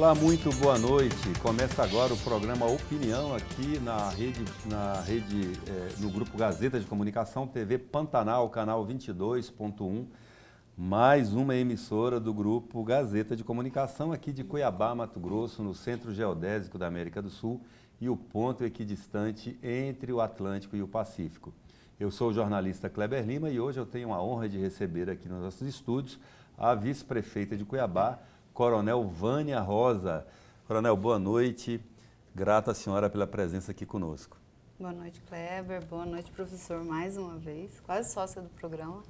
Olá, muito boa noite. Começa agora o programa Opinião aqui no Grupo Gazeta de Comunicação, TV Pantanal, canal 22.1, mais uma emissora do Grupo Gazeta de Comunicação aqui de Cuiabá, Mato Grosso, no Centro Geodésico da América do Sul e o ponto equidistante entre o Atlântico e o Pacífico. Eu sou o jornalista Kleber Lima e hoje eu tenho a honra de receber aqui nos nossos estúdios a vice-prefeita de Cuiabá, Coronel Vânia Rosa. Coronel, boa noite. Grata à senhora pela presença aqui conosco. Boa noite, Kleber. Boa noite, professor, mais uma vez. Quase sócia do programa.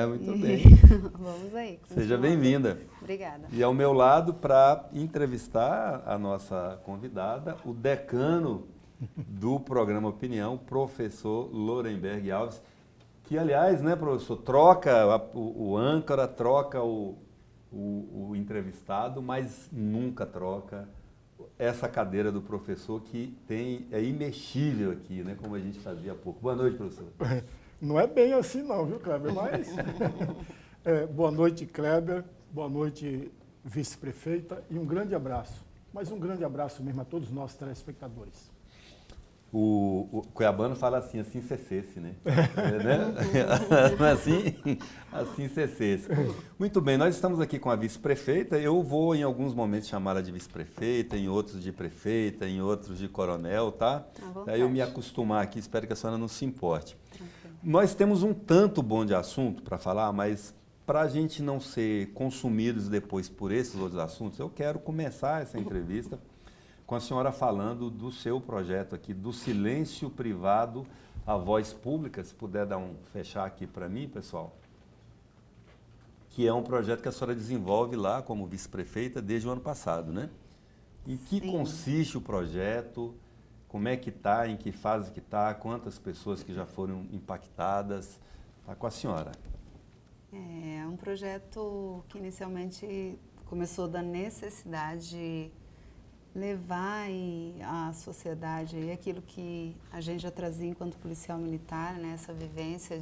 Muito bem. Vamos aí. Seja bem-vinda. Obrigada. E ao meu lado, para entrevistar a nossa convidada, o decano do programa Opinião, professor Lorenberg Alves, que, aliás, né, professor, troca o âncora, troca o entrevistado, mas nunca troca essa cadeira do professor que é imexível aqui, né, como a gente fazia há pouco. Boa noite, professor. Não é bem assim não, viu, Kleber? Mas boa noite, Kleber. Boa noite, vice-prefeita. E um grande abraço. Mas um grande abraço mesmo a todos nós telespectadores. O cuiabano fala assim cessesse, né? Não é assim cessesse. Muito bem, nós estamos aqui com a vice-prefeita. Eu vou em alguns momentos chamá-la de vice-prefeita, em outros de prefeita, em outros de coronel, tá? Daí eu me acostumar aqui, espero que a senhora não se importe. Nós temos um tanto bom de assunto para falar, mas para a gente não ser consumidos depois por esses outros assuntos, eu quero começar essa entrevista com a senhora falando do seu projeto aqui, do silêncio privado à voz pública, se puder fechar aqui para mim, pessoal, que é um projeto que a senhora desenvolve lá como vice-prefeita desde o ano passado, né? Em que consiste o projeto, como é que está, em que fase que está, quantas pessoas que já foram impactadas, está com a senhora. É um projeto que inicialmente começou da necessidade de levar à sociedade aquilo que a gente já trazia enquanto policial militar, né, essa vivência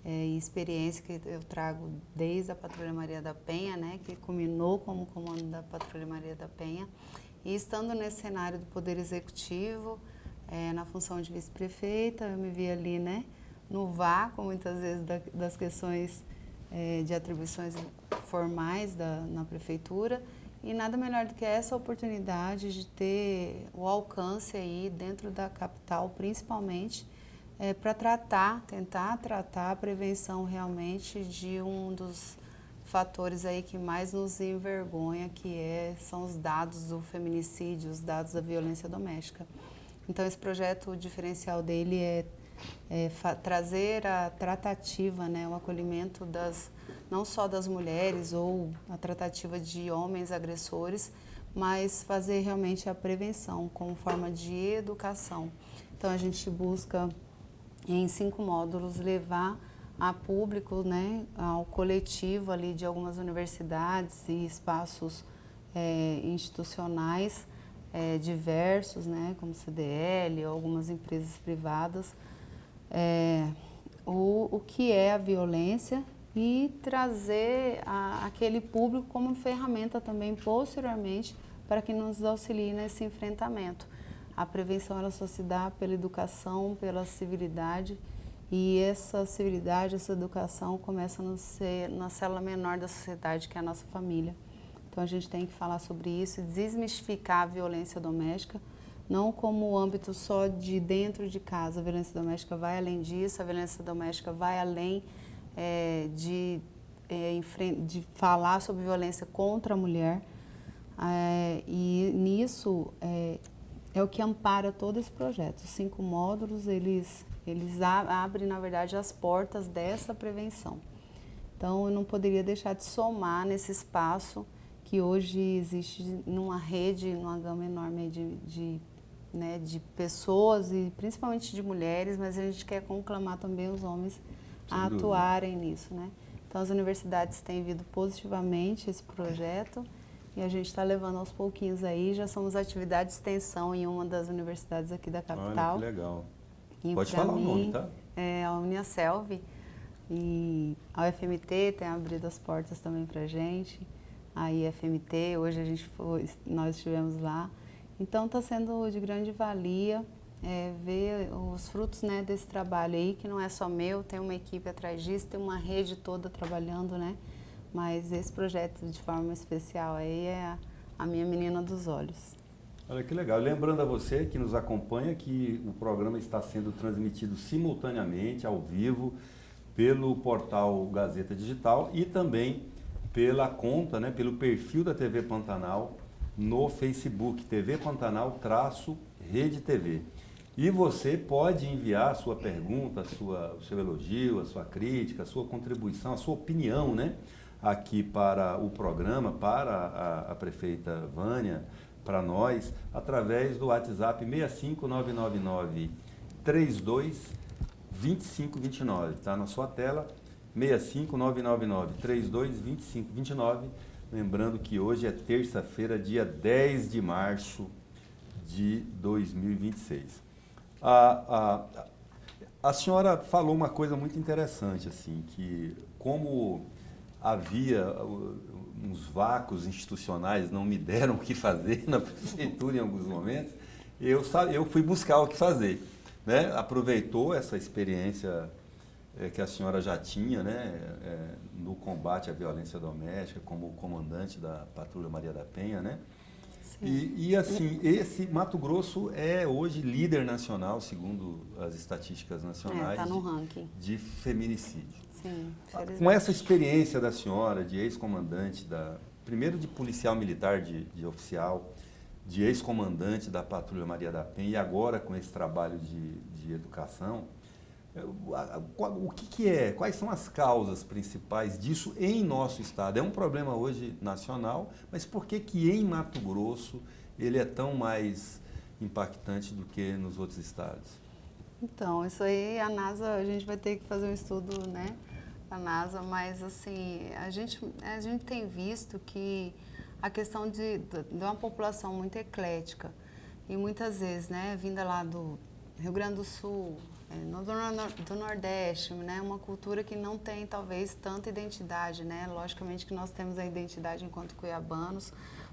e experiência que eu trago desde a Patrulha Maria da Penha, né, que culminou como comando da Patrulha Maria da Penha, e estando nesse cenário do Poder Executivo, na função de vice-prefeita, eu me vi ali, né, no vácuo, muitas vezes, das questões de atribuições formais na prefeitura. E nada melhor do que essa oportunidade de ter o alcance aí dentro da capital, principalmente, para tentar tratar a prevenção realmente de um dos fatores aí que mais nos envergonha, são os dados do feminicídio, os dados da violência doméstica. Então, esse projeto, o diferencial dele é trazer a tratativa, né, o acolhimento não só das mulheres ou a tratativa de homens agressores, mas fazer realmente a prevenção como forma de educação. Então a gente busca em 5 módulos levar a público, né, ao coletivo ali de algumas universidades e espaços institucionais diversos, né, como CDL ou algumas empresas privadas, o que é a violência e trazer aquele público como ferramenta também posteriormente para que nos auxilie nesse enfrentamento. A prevenção ela só se dá pela educação, pela civilidade, e essa civilidade, essa educação começa na célula menor da sociedade, que é a nossa família. Então a gente tem que falar sobre isso e desmistificar a violência doméstica, não como o âmbito só de dentro de casa. A violência doméstica vai além disso, a violência doméstica vai além de falar sobre violência contra a mulher, e nisso é o que ampara todo esse projeto. Os 5 módulos, eles abrem, na verdade, as portas dessa prevenção. Então, eu não poderia deixar de somar nesse espaço que hoje existe numa rede, numa gama enorme de pessoas, e principalmente de mulheres, mas a gente quer conclamar também os homens a atuarem nisso, né? Então, as universidades têm vindo positivamente esse projeto e a gente está levando aos pouquinhos aí. Já somos atividade de extensão em uma das universidades aqui da capital. Olha, que legal. E pode falar o nome, tá? É a Uniaselv, e a UFMT tem abrido as portas também para a gente. a IFMT, hoje nós estivemos lá. Então está sendo de grande valia ver os frutos, né, desse trabalho aí, que não é só meu, tem uma equipe atrás disso, tem uma rede toda trabalhando, né? Mas esse projeto de forma especial aí é a minha menina dos olhos. Olha que legal. Lembrando a você que nos acompanha que o programa está sendo transmitido simultaneamente, ao vivo, pelo portal Gazeta Digital e também pela conta, né, pelo perfil da TV Pantanal no Facebook, TV Pantanal-Rede TV. E você pode enviar a sua pergunta, o seu elogio, a sua crítica, a sua contribuição, a sua opinião, né, aqui para o programa, para a prefeita Vânia, para nós, através do WhatsApp 65999 32 2529, está na sua tela, 65999 32 2529, lembrando que hoje é terça-feira, dia 10 de março de 2026. A senhora falou uma coisa muito interessante, assim, que como havia uns vácuos institucionais, não me deram o que fazer na prefeitura em alguns momentos, eu fui buscar o que fazer, né? Aproveitou essa experiência que a senhora já tinha, né, no combate à violência doméstica, como comandante da Patrulha Maria da Penha, né? E assim, esse Mato Grosso é hoje líder nacional, segundo as estatísticas nacionais, tá no ranking de feminicídio. Sim, com essa experiência da senhora, de ex-comandante, primeiro de policial militar, de oficial, de ex-comandante da Patrulha Maria da Penha e agora com esse trabalho de educação, o que é? Quais são as causas principais disso em nosso estado? É um problema hoje nacional, mas por que em Mato Grosso ele é tão mais impactante do que nos outros estados? Então, isso aí a NASA, a gente vai ter que fazer um estudo, né, a NASA, mas assim, a gente tem visto que a questão de uma população muito eclética e muitas vezes, né, vinda lá do Rio Grande do Sul, do Nordeste, né, uma cultura que não tem talvez tanta identidade, né, logicamente que nós temos a identidade enquanto cuiabanos,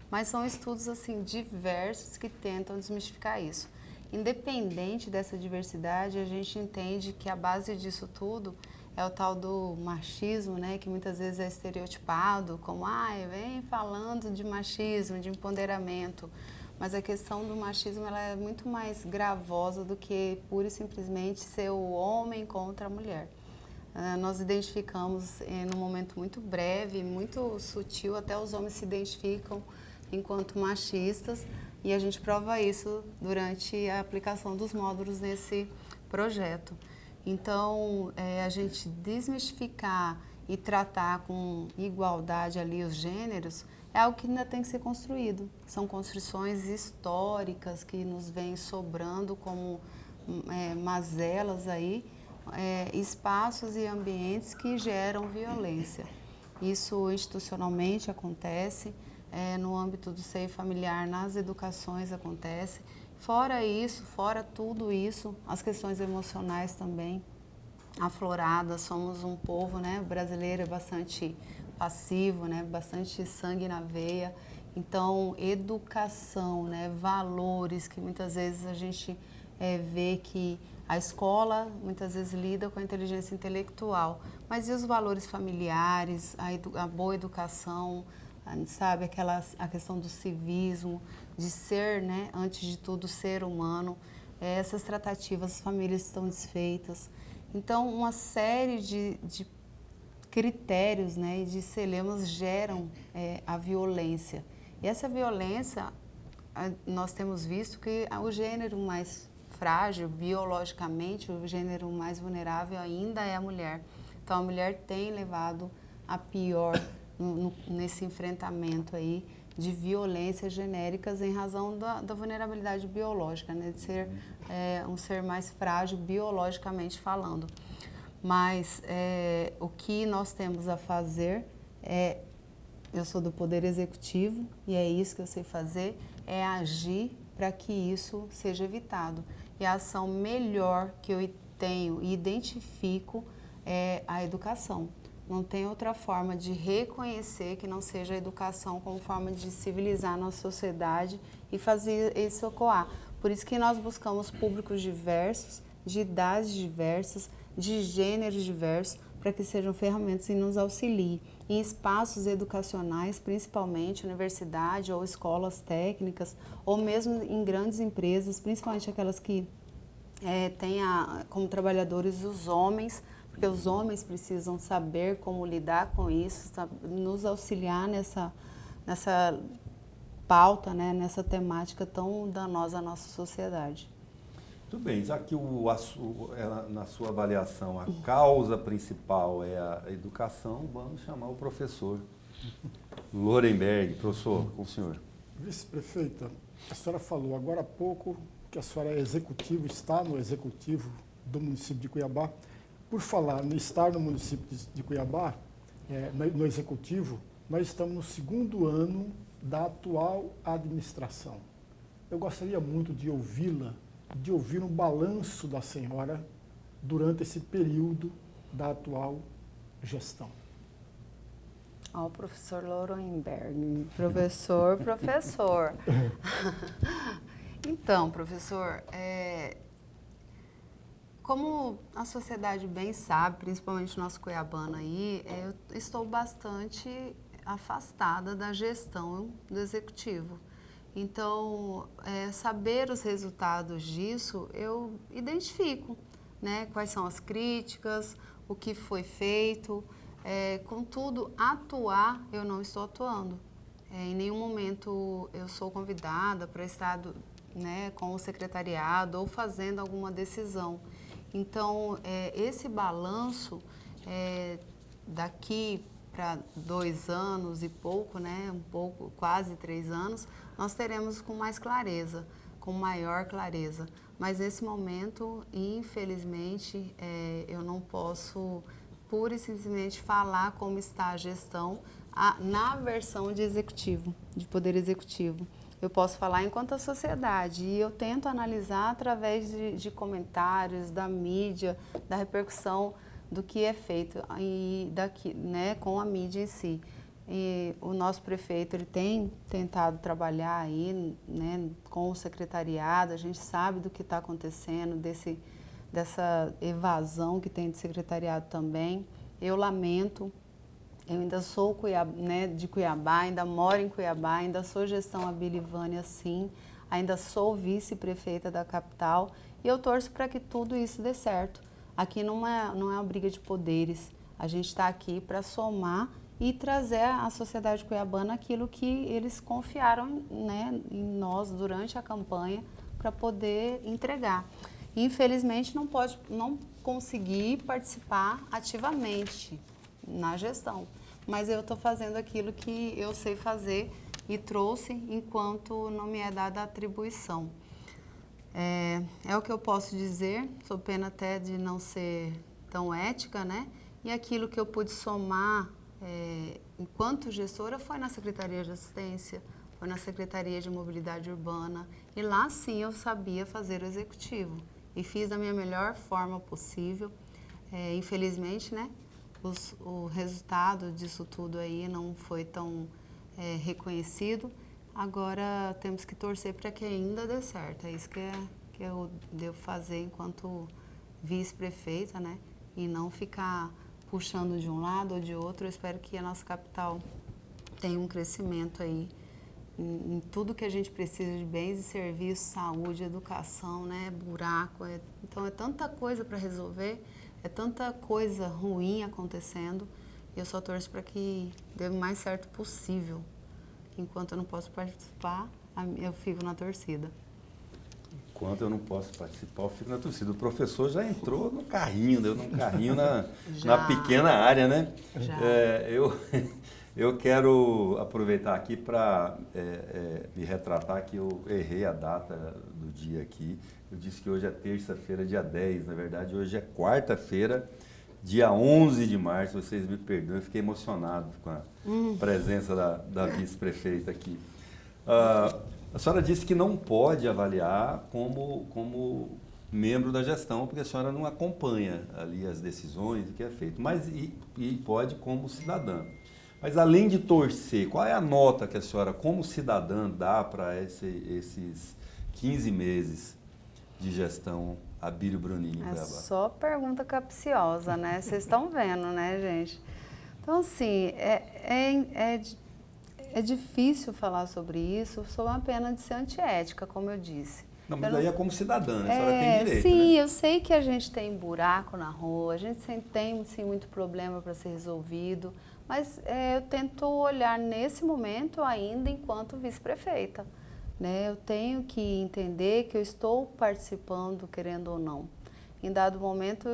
mas são estudos assim diversos que tentam desmistificar isso. Independente dessa diversidade, a gente entende que a base disso tudo é o tal do machismo, né, que muitas vezes é estereotipado, como, vem falando de machismo, de empoderamento, mas a questão do machismo ela é muito mais gravosa do que pura e simplesmente ser o homem contra a mulher. Nós identificamos num momento muito breve, muito sutil, até os homens se identificam enquanto machistas, e a gente prova isso durante a aplicação dos módulos nesse projeto. Então, a gente desmistificar e tratar com igualdade ali os gêneros é algo que ainda tem que ser construído. São construções históricas que nos vêm sobrando como mazelas aí, espaços e ambientes que geram violência. Isso institucionalmente acontece, no âmbito do seio familiar, nas educações acontece. Fora isso, fora tudo isso, as questões emocionais também afloradas. Somos um povo, né, brasileiro é bastante passivo, né, bastante sangue na veia. Então, educação, né, valores que muitas vezes a gente vê que a escola muitas vezes lida com a inteligência intelectual, mas e os valores familiares, a boa educação, sabe, a questão do civismo, de ser, né, antes de tudo, ser humano. Essas tratativas, as famílias estão desfeitas. Então, uma série de critérios, né, e de celemas geram a violência. E essa violência, nós temos visto que o gênero mais frágil, biologicamente, o gênero mais vulnerável ainda é a mulher. Então, a mulher tem levado a pior nesse enfrentamento aí de violências genéricas em razão da vulnerabilidade biológica, né? De ser um ser mais frágil biologicamente falando. Mas o que nós temos a fazer eu sou do Poder Executivo e é isso que eu sei fazer, é agir para que isso seja evitado. E a ação melhor que eu tenho e identifico é a educação. Não tem outra forma de reconhecer que não seja a educação como forma de civilizar a nossa sociedade e fazer isso ecoar. Por isso que nós buscamos públicos diversos, de idades diversas, de gêneros diversos, para que sejam ferramentas que nos auxiliem em espaços educacionais, principalmente universidade ou escolas técnicas, ou mesmo em grandes empresas, principalmente aquelas que têm como trabalhadores os homens, porque os homens precisam saber como lidar com isso, nos auxiliar nessa pauta, né, nessa temática tão danosa à nossa sociedade. Tudo bem, já que na sua avaliação a causa principal é a educação, vamos chamar o professor Lorenberg. Professor, com o senhor. Vice-prefeita, a senhora falou agora há pouco que a senhora é executivo, está no executivo do município de Cuiabá. Por falar em estar no município de Cuiabá, no executivo, nós estamos no 2º ano da atual administração. Eu gostaria muito de ouvi-la, de ouvir um balanço da senhora durante esse período da atual gestão. Ó, o professor Lorenberg, professor. Então, professor, como a sociedade bem sabe, principalmente o nosso cuiabano aí, eu estou bastante afastada da gestão do executivo. Então, saber os resultados disso, eu identifico, né? Quais são as críticas, o que foi feito. Contudo, atuar, eu não estou atuando. Em nenhum momento eu sou convidada para estar né, com o secretariado ou fazendo alguma decisão. Então, esse balanço, daqui para 2 anos e pouco, né, quase 3 anos, nós teremos com mais clareza, com maior clareza. Mas nesse momento, infelizmente, eu não posso pura e simplesmente falar como está a gestão na versão de executivo, de poder executivo. Eu posso falar enquanto a sociedade e eu tento analisar através de comentários, da mídia, da repercussão do que é feito e daqui, né, com a mídia em si. E o nosso prefeito ele tem tentado trabalhar aí, né, com o secretariado, a gente sabe do que está acontecendo, dessa evasão que tem de secretariado também. Eu lamento, eu ainda sou de Cuiabá, ainda moro em Cuiabá, ainda sou gestão Abilivânia, sim, ainda sou vice-prefeita da capital e eu torço para que tudo isso dê certo. Aqui não é uma briga de poderes, a gente está aqui para somar e trazer à sociedade cuiabana aquilo que eles confiaram, né, em nós durante a campanha para poder entregar. Infelizmente não consegui participar ativamente na gestão, mas eu estou fazendo aquilo que eu sei fazer e trouxe enquanto não me é dada a atribuição. É o que eu posso dizer, sob pena até de não ser tão ética, né? E aquilo que eu pude somar enquanto gestora foi na Secretaria de Assistência, foi na Secretaria de Mobilidade Urbana, e lá sim eu sabia fazer o executivo. E fiz da minha melhor forma possível. Infelizmente, né, o resultado disso tudo aí não foi tão reconhecido. Agora temos que torcer para que ainda dê certo. É isso que eu devo fazer enquanto vice-prefeita, né, e não ficar puxando de um lado ou de outro. Eu espero que a nossa capital tenha um crescimento aí em tudo que a gente precisa de bens e serviços, saúde, educação, né, buraco. Então é tanta coisa para resolver, é tanta coisa ruim acontecendo, e eu só torço para que dê o mais certo possível. Enquanto eu não posso participar, eu fico na torcida. Enquanto eu não posso participar, eu fico na torcida. O professor já entrou no carrinho, deu num carrinho na pequena área, né? Já. Eu quero aproveitar aqui para me retratar que eu errei a data do dia aqui. Eu disse que hoje é terça-feira, dia 10. Na verdade, hoje é quarta-feira, dia 11 de março. Vocês me perdoem, eu fiquei emocionado com a presença da vice-prefeita aqui. A senhora disse que não pode avaliar como membro da gestão, porque a senhora não acompanha ali as decisões, o que é feito, mas e pode como cidadã. Mas além de torcer, qual é a nota que a senhora, como cidadã, dá para esses 15 meses de gestão Abílio Bruninho É Cuiabá? só pergunta capciosa, né? Vocês estão vendo, né, gente? Então, assim, é difícil falar sobre isso sob uma pena de ser antiética, como eu disse. Não, mas aí é como cidadã, né? A senhora tem direito, sim, né? eu sei que a gente tem buraco na rua, a gente tem sim, muito problema para ser resolvido, mas eu tento olhar nesse momento ainda enquanto vice-prefeita. Né? Eu tenho que entender que eu estou participando, querendo ou não. Em dado momento,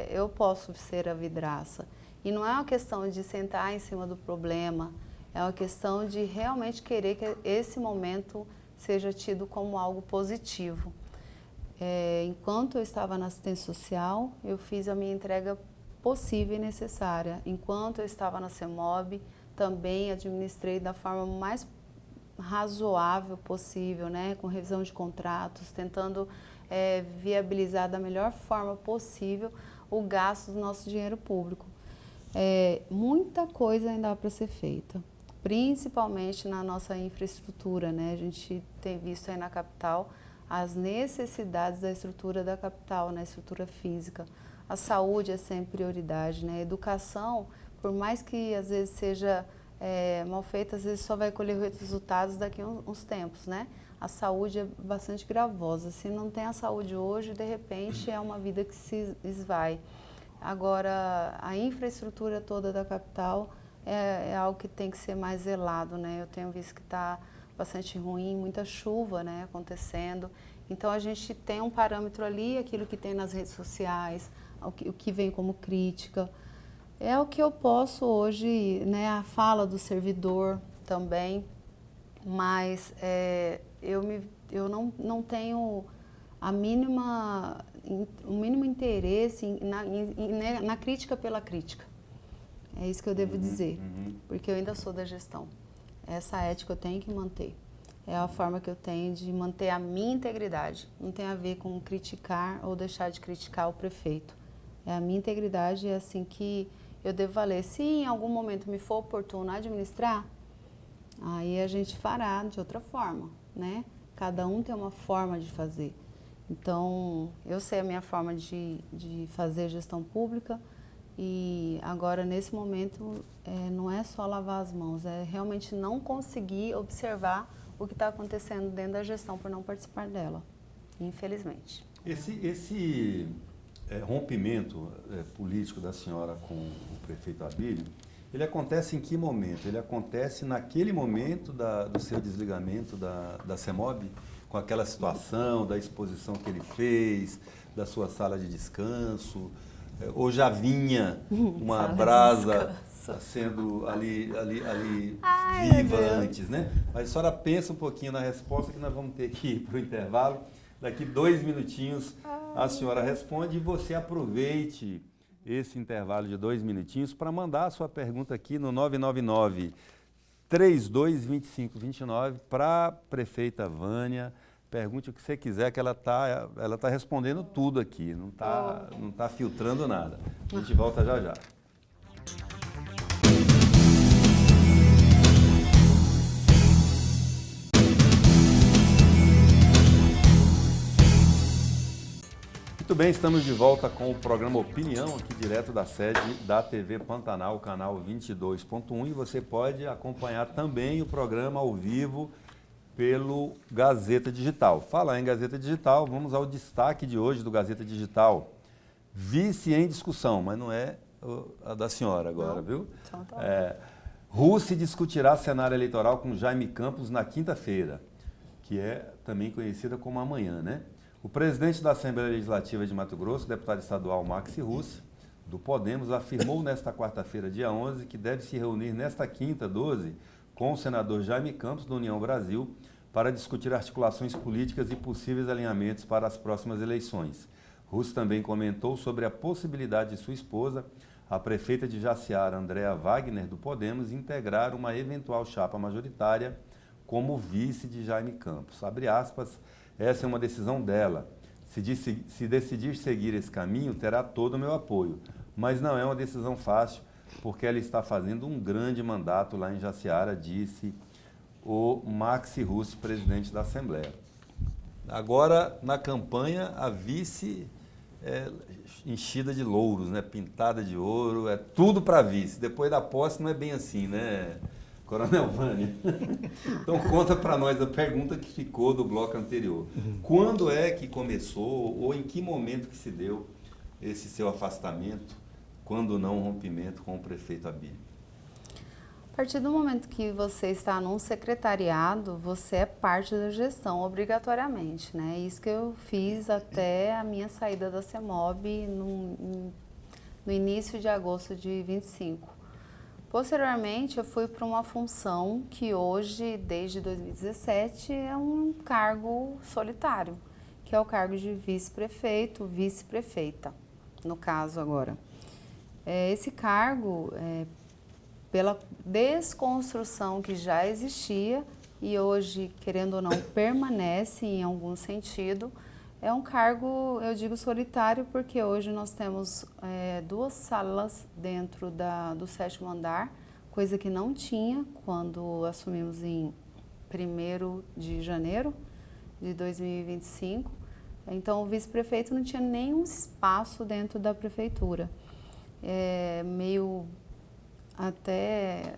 eu posso ser a vidraça. E não é uma questão de sentar em cima do problema, é uma questão de realmente querer que esse momento seja tido como algo positivo. Enquanto eu estava na assistência social, eu fiz a minha entrega possível e necessária. Enquanto eu estava na CEMOB, também administrei da forma mais razoável possível, né? Com revisão de contratos, tentando viabilizar da melhor forma possível o gasto do nosso dinheiro público. Muita coisa ainda há para ser feita, principalmente na nossa infraestrutura, né? A gente tem visto aí na capital as necessidades da estrutura da capital, na estrutura física. A saúde é sempre prioridade, né? A educação, por mais que às vezes seja mal feita, às vezes só vai colher resultados daqui a uns tempos, né? A saúde é bastante gravosa. Se não tem a saúde hoje, de repente é uma vida que se esvai. Agora, a infraestrutura toda da capital é algo que tem que ser mais zelado, né? Eu tenho visto que está bastante ruim, muita chuva, né, acontecendo. Então, a gente tem um parâmetro ali, aquilo que tem nas redes sociais, o que vem como crítica. É o que eu posso hoje, né, a fala do servidor também, mas eu não tenho o mínimo interesse na crítica pela crítica. É isso que eu devo dizer, porque eu ainda sou da gestão. Essa ética eu tenho que manter. É a forma que eu tenho de manter a minha integridade. Não tem a ver com criticar ou deixar de criticar o prefeito. É a minha integridade, é assim que eu devo valer. Se em algum momento me for oportuno administrar, aí a gente fará de outra forma, né? Cada um tem uma forma de fazer. Então, eu sei a minha forma de fazer gestão pública e agora, nesse momento, não é só lavar as mãos, é realmente não conseguir observar o que está acontecendo dentro da gestão por não participar dela, infelizmente. Esse rompimento político da senhora com o prefeito Abílio, ele acontece em que momento? Ele acontece naquele momento do seu desligamento da CEMOB, com aquela situação, da exposição que ele fez, da sua sala de descanso, ou já vinha uma brasa sendo ali viva antes, né? Mas a senhora pensa um pouquinho na resposta, que nós vamos ter que ir para o intervalo. Daqui 2 minutinhos a senhora responde e você aproveite esse intervalo de 2 minutinhos para mandar a sua pergunta aqui no 999-322529 para a prefeita Vânia. Pergunte o que você quiser, que ela tá respondendo tudo aqui, não tá filtrando nada. A gente volta já já. Muito bem, estamos de volta com o programa Opinião, aqui direto da sede da TV Pantanal, canal 22.1, e você pode acompanhar também o programa ao vivo pelo Gazeta Digital. Falar em Gazeta Digital, vamos ao destaque de hoje do Gazeta Digital. Vice em discussão, mas não é a da senhora agora, não, viu? Então tá. Rússia discutirá cenário eleitoral com Jaime Campos na quinta-feira, que é também conhecida como amanhã, né? O presidente da Assembleia Legislativa de Mato Grosso, deputado estadual Maxi Russi, do Podemos, afirmou nesta quarta-feira, dia 11, que deve se reunir nesta quinta, 12, com o senador Jaime Campos, do União Brasil, para discutir articulações políticas e possíveis alinhamentos para as próximas eleições. Russi também comentou sobre a possibilidade de sua esposa, a prefeita de Jaciara, Andréa Wagner, do Podemos, integrar uma eventual chapa majoritária como vice de Jaime Campos. Abre aspas, essa é uma decisão dela. Se decidir seguir esse caminho, terá todo o meu apoio. Mas não é uma decisão fácil, porque ela está fazendo um grande mandato lá em Jaciara, disse o Maxi Russo, presidente da Assembleia. Agora, na campanha, a vice é enchida de louros, né? Pintada de ouro, é tudo para vice. Depois da posse não é bem assim, né, Coronel Vânia? Então conta para nós a pergunta que ficou do bloco anterior. Quando é que começou ou em que momento que se deu esse seu afastamento, quando não rompimento com o prefeito Abílio? A partir do momento que você está num secretariado, você é parte da gestão, obrigatoriamente, né? Isso que eu fiz até a minha saída da CEMOB no início de agosto de 25. Posteriormente, eu fui para uma função que hoje, desde 2017, é um cargo solitário, que é o cargo de vice-prefeito, vice-prefeita, no caso agora. Esse cargo, pela desconstrução que já existia e hoje, querendo ou não, permanece em algum sentido, é um cargo, eu digo solitário, porque hoje nós temos 2 salas dentro do 7º andar, coisa que não tinha quando assumimos em 1º de janeiro de 2025. Então, o vice-prefeito não tinha nenhum espaço dentro da prefeitura. É meio até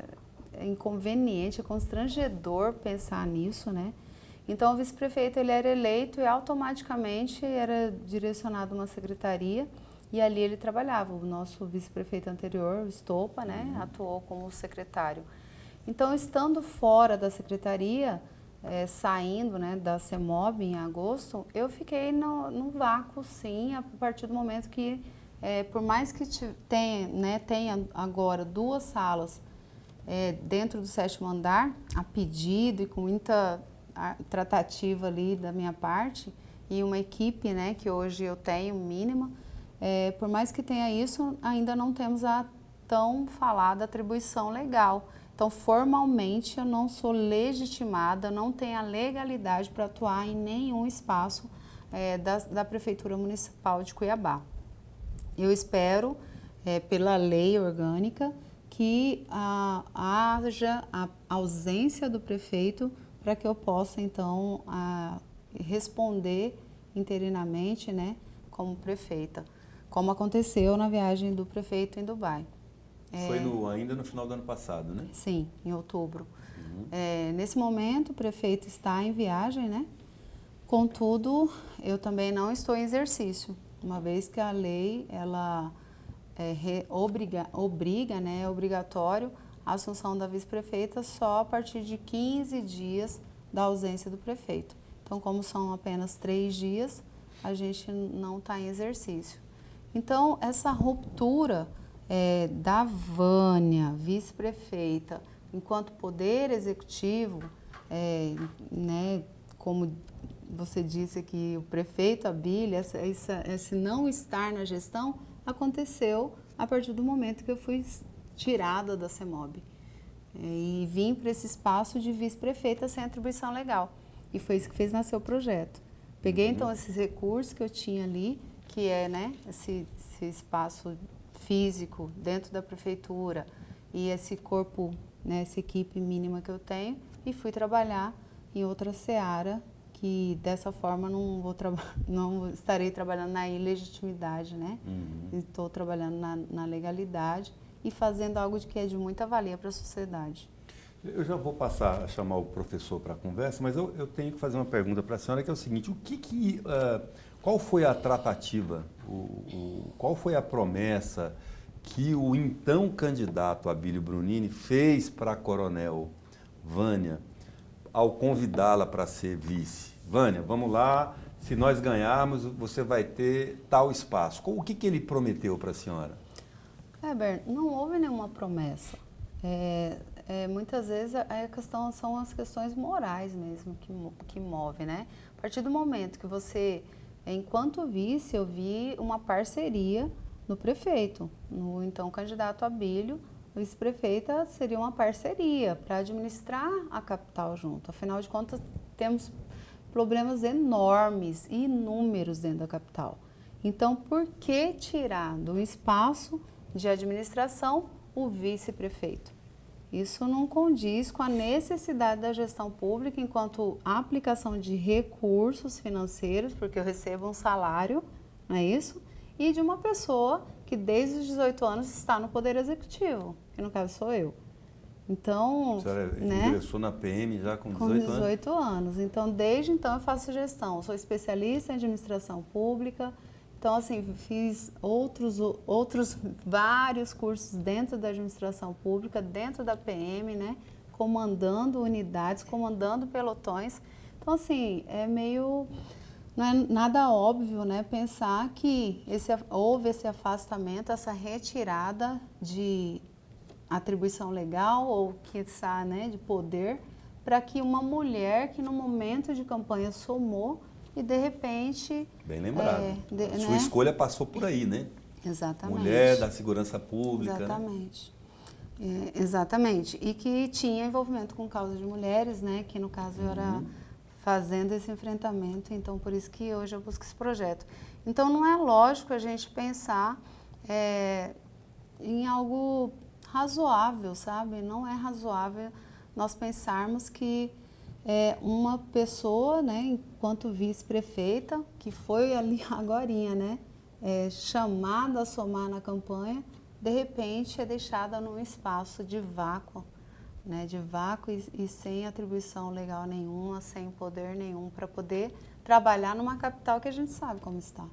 inconveniente, é constrangedor pensar nisso, né? Então, o vice-prefeito ele era eleito e automaticamente era direcionado a uma secretaria e ali ele trabalhava. O nosso vice-prefeito anterior, o Estopa, né, atuou como secretário. Então, estando fora da secretaria, saindo, né, da CEMOB em agosto, eu fiquei no vácuo, sim, a partir do momento que, por mais que tenha agora 2 salas dentro do 7º andar, a pedido e com muita tratativa ali da minha parte e uma equipe, né, que hoje eu tenho mínima, por mais que tenha isso, ainda não temos a tão falada atribuição legal. Então, formalmente, eu não sou legitimada, não tenho a legalidade para atuar em nenhum espaço da Prefeitura Municipal de Cuiabá. Eu espero, pela lei orgânica, que haja a ausência do prefeito para que eu possa, então, responder interinamente, né, como prefeita, como aconteceu na viagem do prefeito em Dubai. Foi ainda no final do ano passado, né? Sim, em outubro. Nesse momento, o prefeito está em viagem, né? Contudo, eu também não estou em exercício, uma vez que a lei, ela obriga, né, é obrigatório a assunção da vice-prefeita só a partir de 15 dias da ausência do prefeito. Então, como são apenas 3 dias, a gente não está em exercício. Então, essa ruptura da Vânia, vice-prefeita, enquanto poder executivo, né, como você disse que o prefeito Abílio, esse não estar na gestão, aconteceu a partir do momento que eu fui tirada da CEMOB e vim para esse espaço de vice-prefeita sem atribuição legal. E foi isso que fez nascer o projeto. Peguei, então, esses recursos que eu tinha ali, que é, né, esse espaço físico dentro da prefeitura e esse corpo, né, essa equipe mínima que eu tenho, e fui trabalhar em outra seara, que dessa forma não estarei trabalhando na ilegitimidade, né? Estou trabalhando na legalidade e fazendo algo que é de muita valia para a sociedade. Eu já vou passar a chamar o professor para a conversa, mas eu tenho que fazer uma pergunta para a senhora, que é o seguinte: qual foi a tratativa, qual foi a promessa que o então candidato Abílio Brunini fez para a Coronel Vânia ao convidá-la para ser vice? Vânia, vamos lá, se nós ganharmos, você vai ter tal espaço. O que ele prometeu para a senhora? Kleber, não houve nenhuma promessa. Muitas vezes são as questões morais mesmo que movem, né? A partir do momento que você, enquanto vice, eu vi uma parceria no prefeito, no então candidato Abílio, vice-prefeita seria uma parceria para administrar a capital junto. Afinal de contas, temos problemas enormes e inúmeros dentro da capital. Então, por que tirar do espaço de administração o vice-prefeito? Isso não condiz com a necessidade da gestão pública enquanto aplicação de recursos financeiros, porque eu recebo um salário, não é isso? E de uma pessoa que desde os 18 anos está no Poder Executivo, que no caso sou eu. Então, A senhora ingressou na PM já com 18 anos? Com 18 anos. Então, desde então eu faço gestão. Sou especialista em administração pública. Então, assim, fiz outros vários cursos dentro da administração pública, dentro da PM, né? Comandando unidades, comandando pelotões. Então, assim, não é nada óbvio, né? Pensar que houve esse afastamento, essa retirada de atribuição legal ou, quiçá, né, de poder, para que uma mulher que no momento de campanha somou e de repente... Bem lembrado. Sua escolha passou por aí, né? Exatamente. Mulher da segurança pública. Exatamente. Né? Exatamente. E que tinha envolvimento com causa de mulheres, né? Que no caso eu era fazendo esse enfrentamento, então por isso que hoje eu busco esse projeto. Então não é lógico a gente pensar em algo razoável, sabe? Não é razoável nós pensarmos que uma pessoa, né, enquanto vice-prefeita, que foi ali agorinha, né, chamada a somar na campanha, de repente é deixada num espaço de vácuo, né, e sem atribuição legal nenhuma, sem poder nenhum para poder trabalhar numa capital que a gente sabe como está.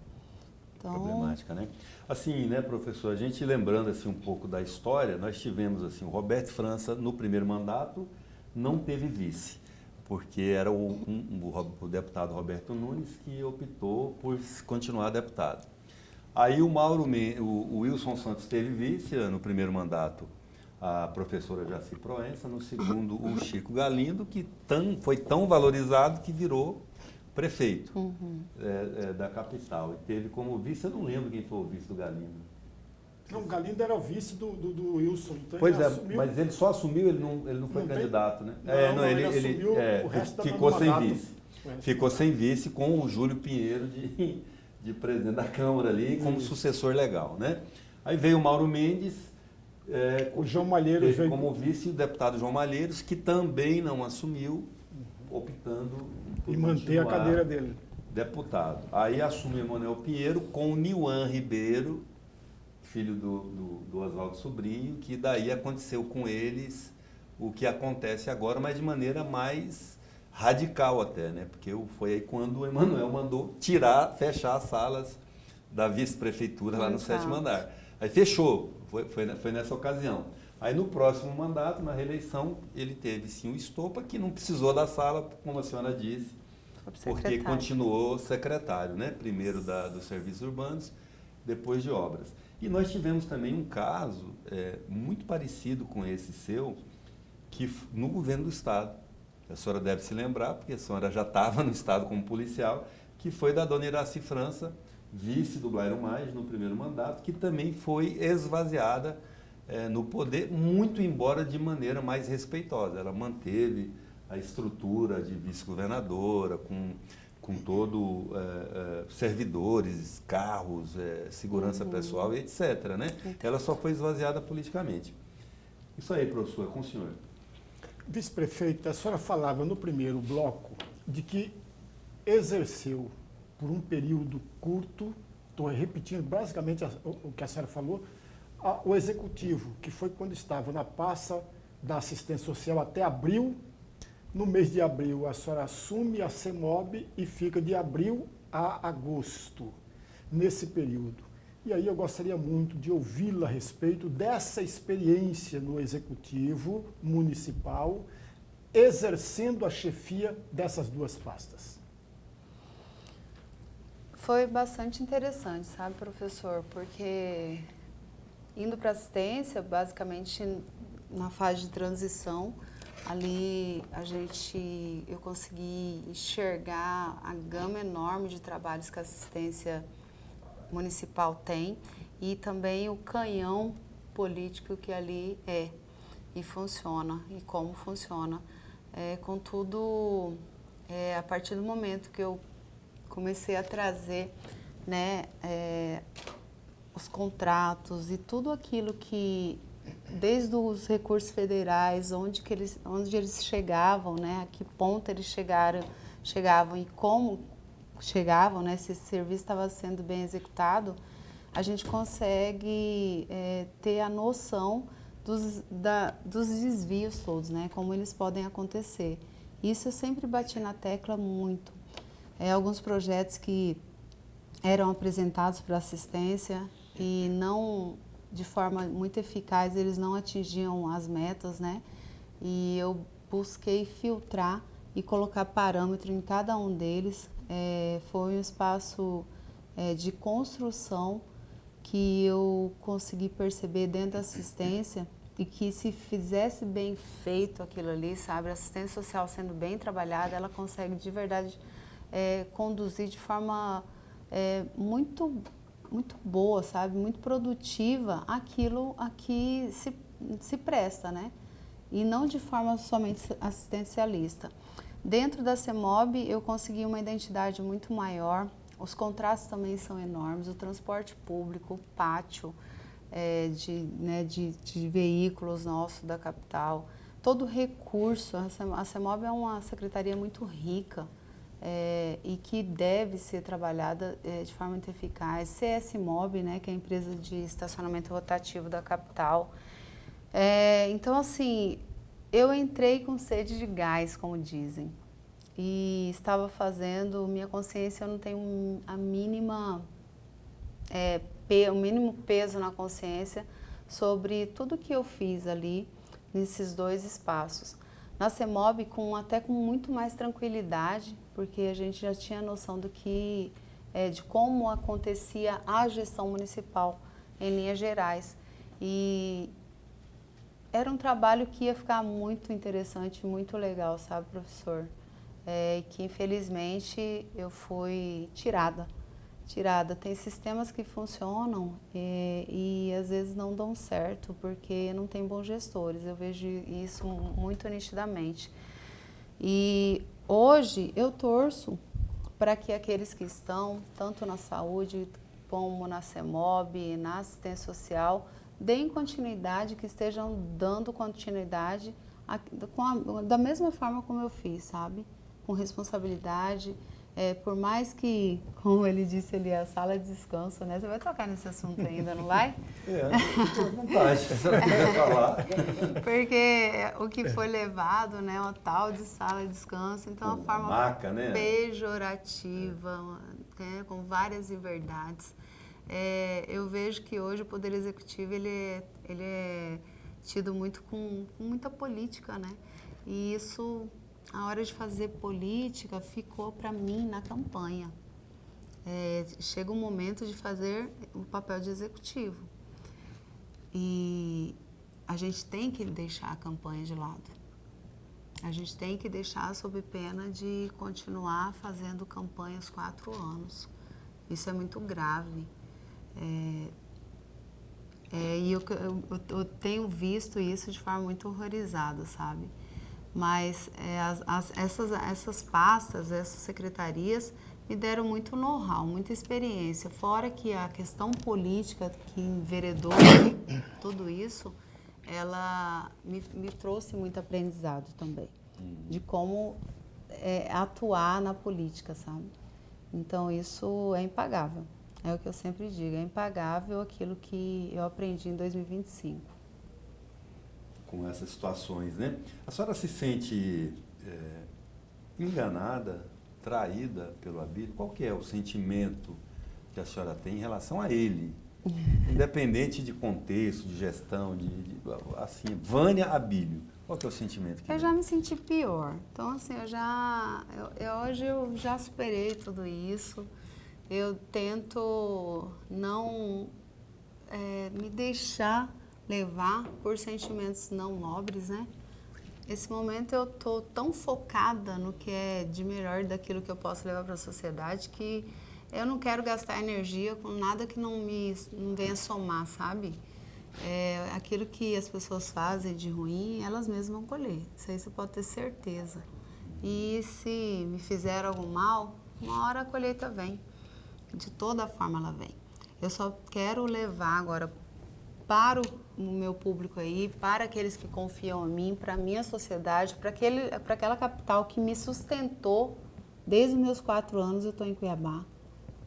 Então... Problemática, né? Assim, né, professor, a gente lembrando assim um pouco da história, nós tivemos assim o Roberto França no primeiro mandato não teve vice, porque era o deputado Roberto Nunes que optou por continuar deputado. Aí o Wilson Santos teve vice no primeiro mandato, a professora Jaci Proença, no segundo o Chico Galindo, que foi tão valorizado que virou prefeito da capital. E teve como vice, eu não lembro quem foi o vice do Galindo. Não, o Galindo era o vice do Wilson. Então pois assumiu, mas ele só assumiu, ele não foi candidato, né? Ele assumiu o resto ficou do sem mandato. vice. Ficou sem vice com o Júlio Pinheiro de presidente da Câmara ali, como sucessor legal, né? Aí veio o Mauro Mendes, o João Malheiros veio como vice o deputado João Malheiros, que também não assumiu, optando por e manter a cadeira dele. Deputado. Aí assume Emanuel Pinheiro com o Niuan Ribeiro, filho do Oswaldo Sobrinho, que daí aconteceu com eles o que acontece agora, mas de maneira mais radical até, né? Porque foi aí quando o Emanuel mandou fechar as salas da vice-prefeitura lá no 7º andar. Aí fechou, foi nessa ocasião. Aí no próximo mandato, na reeleição, ele teve sim o estopa, que não precisou da sala, como a senhora disse, porque continuou secretário, né? Primeiro dos serviços urbanos, depois de obras. E nós tivemos também um caso muito parecido com esse seu, que no governo do Estado, a senhora deve se lembrar, porque a senhora já estava no Estado como policial, que foi da dona Iraci França, vice do Blairo Maggi no primeiro mandato, que também foi esvaziada no poder, muito embora de maneira mais respeitosa. Ela manteve a estrutura de vice-governadora, com todo servidores, carros, segurança pessoal, etc. Né? Ela só foi esvaziada politicamente. Isso aí, professor, é com o senhor. Vice-prefeita, a senhora falava no primeiro bloco de que exerceu por um período curto, estou repetindo basicamente o que a senhora falou, o executivo, que foi quando estava na pasta da assistência social até abril. No mês de abril, a senhora assume a CEMOB e fica de abril a agosto, nesse período. E aí eu gostaria muito de ouvi-la a respeito dessa experiência no Executivo Municipal, exercendo a chefia dessas duas pastas. Foi bastante interessante, sabe, professor? Porque indo para assistência, basicamente na fase de transição, ali eu consegui enxergar a gama enorme de trabalhos que a assistência municipal tem e também o canhão político que ali e funciona e como funciona. Contudo, a partir do momento que eu comecei a trazer, né, os contratos e tudo aquilo que, desde os recursos federais, onde eles chegavam, né, a que ponto eles chegavam e como chegavam, né, se esse serviço estava sendo bem executado, a gente consegue ter a noção dos desvios todos, né, como eles podem acontecer. Isso eu sempre bati na tecla muito. Alguns projetos que eram apresentados para assistência e não, de forma muito eficaz, eles não atingiam as metas, né? E eu busquei filtrar e colocar parâmetro em cada um deles. Foi um espaço de construção que eu consegui perceber dentro da assistência e que, se fizesse bem feito aquilo ali, sabe, a assistência social sendo bem trabalhada, ela consegue de verdade conduzir de forma muito boa, sabe, muito produtiva aquilo a que se presta, né? E não de forma somente assistencialista. Dentro da CEMOB eu consegui uma identidade muito maior, os contratos também são enormes, o transporte público, o pátio de veículos nosso da capital, todo recurso, a CEMOB é uma secretaria muito rica, e que deve ser trabalhada de forma muito eficaz. CSMOB, né, que é a empresa de estacionamento rotativo da capital. Então, assim, eu entrei com sede de gás, como dizem, e estava fazendo, minha consciência, eu não tenho o mínimo peso na consciência sobre tudo que eu fiz ali, nesses dois espaços. Na CEMOB, até com muito mais tranquilidade, porque a gente já tinha noção de como acontecia a gestão municipal em linhas gerais. E era um trabalho que ia ficar muito interessante, muito legal, sabe, professor? Que infelizmente eu fui tirada. Tem sistemas que funcionam e às vezes não dão certo porque não tem bons gestores. Eu vejo isso muito nitidamente. E hoje eu torço para que aqueles que estão, tanto na saúde como na CEMOB, na assistência social, deem continuidade, que estejam dando continuidade da mesma forma como eu fiz, sabe? Com responsabilidade. Por mais que, como ele disse ali, a sala de descanso, né? Você vai tocar nesse assunto ainda, não vai? Fique à vontade, se você quiser falar. Porque o que foi levado, né, o tal de sala de descanso, então uma forma maca, né? pejorativa, né, com várias inverdades. Eu vejo que hoje o Poder Executivo ele é tido muito com muita política, né? E isso, a hora de fazer política, ficou para mim na campanha. Chega um momento de fazer o papel de executivo. E a gente tem que deixar a campanha de lado. A gente tem que deixar sob pena de continuar fazendo campanha os 4 anos. Isso é muito grave. E eu tenho visto isso de forma muito horrorizada, sabe? Mas essas pastas, essas secretarias me deram muito know-how, muita experiência. Fora que a questão política que enveredou tudo isso, ela me trouxe muito aprendizado também, de como atuar na política, sabe? Então isso é impagável, é o que eu sempre digo, é impagável aquilo que eu aprendi em 2025. Com essas situações, né? A senhora se sente enganada, traída pelo Abílio? Qual que é o sentimento que a senhora tem em relação a ele? Independente de contexto, de gestão, assim, Vânia Abílio, qual que é o sentimento que eu já me senti pior. Então, assim, hoje eu já superei tudo isso. Eu tento não me deixar levar por sentimentos não nobres, né? Esse momento eu tô tão focada no que é de melhor daquilo que eu posso levar para a sociedade que eu não quero gastar energia com nada que não venha somar, sabe? Aquilo que as pessoas fazem de ruim, elas mesmas vão colher. Isso aí você pode ter certeza. E se me fizeram algum mal, uma hora a colheita vem. De toda forma ela vem. Eu só quero levar agora para o meu público aí, para aqueles que confiam em mim, para a minha sociedade, para aquela capital que me sustentou desde os meus 4 anos. Eu estou em Cuiabá,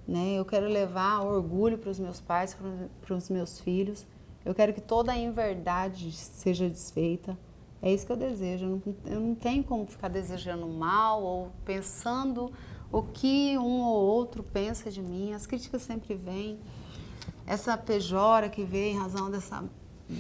né? Eu quero levar orgulho para os meus pais, para os meus filhos. Eu quero que toda a inverdade seja desfeita. É isso que eu desejo. Eu não tenho como ficar desejando mal ou pensando o que um ou outro pensa de mim. As críticas sempre vêm. Essa pejora que veio em razão dessa